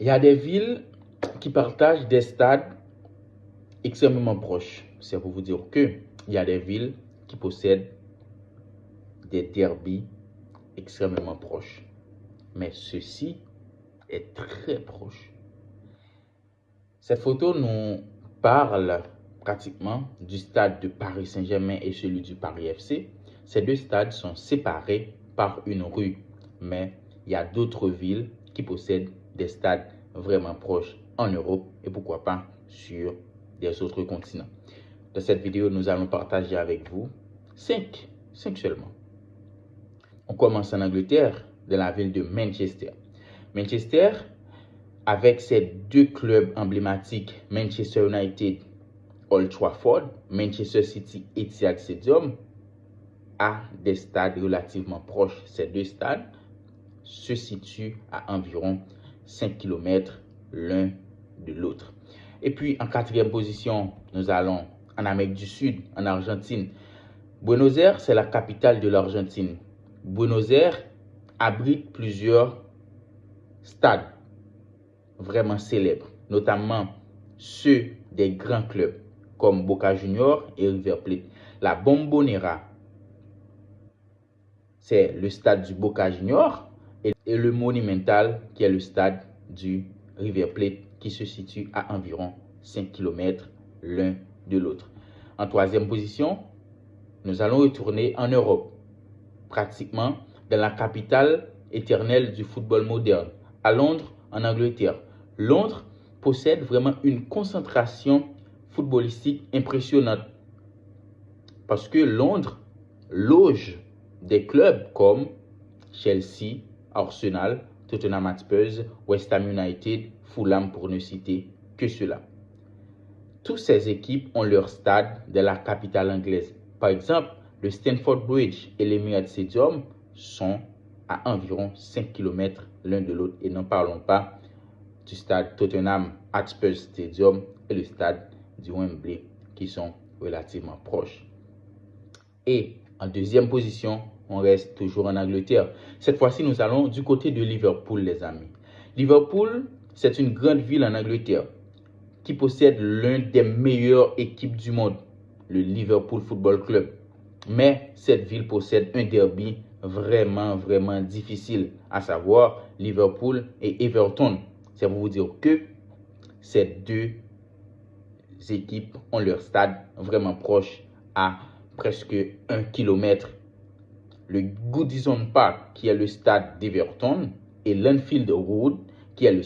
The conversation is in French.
Il y a des villes qui partagent des stades extrêmement proches. C'est pour vous dire que il y a des villes qui possèdent des derbies extrêmement proches. Mais ceci est très proche. Cette photo nous parle pratiquement du stade de Paris Saint-Germain et celui du Paris FC. Ces deux stades sont séparés par une rue, mais il y a d'autres villes qui possèdent des stades vraiment proches en Europe et pourquoi pas sur des autres continents. Dans cette vidéo, nous allons partager avec vous 5 seulement. On commence en Angleterre, dans la ville de Manchester. Manchester, avec ses deux clubs emblématiques, Manchester United, Old Trafford, Manchester City, Etihad Stadium, a des stades relativement proches. Ces deux stades se situent à environ 5 km l'un de l'autre. Et puis en quatrième position, nous allons en Amérique du Sud, en Argentine. Buenos Aires, c'est la capitale de l'Argentine. Buenos Aires abrite plusieurs stades vraiment célèbres, notamment ceux des grands clubs comme Boca Juniors et River Plate. La Bombonera, c'est le stade du Boca Juniors, et le Monumental, qui est le stade du River Plate, qui se situe à environ 5 km l'un de l'autre. En troisième position, nous allons retourner en Europe, pratiquement dans la capitale éternelle du football moderne, à Londres, en Angleterre. Londres possède vraiment une concentration footballistique impressionnante parce que Londres loge des clubs comme Chelsea, Arsenal, Tottenham Hotspur, West Ham United, Fulham pour ne citer que cela. Toutes ces équipes ont leur stade de la capitale anglaise. Par exemple, le Stamford Bridge et l'Emirates Stadium sont à environ 5 km l'un de l'autre. Et n'en parlons pas du stade Tottenham Hotspur Stadium et le stade du Wembley qui sont relativement proches. Et en deuxième position, on reste toujours en Angleterre. Cette fois-ci, nous allons du côté de Liverpool, les amis. Liverpool, c'est une grande ville en Angleterre qui possède l'une des meilleures équipes du monde, le Liverpool Football Club. Mais cette ville possède un derby vraiment difficile, à savoir Liverpool et Everton. C'est pour vous dire que ces deux équipes ont leur stade vraiment proche à presque 1 km. Le Goodison Park, qui est le stade d'Everton, et l'Anfield Road, qui est le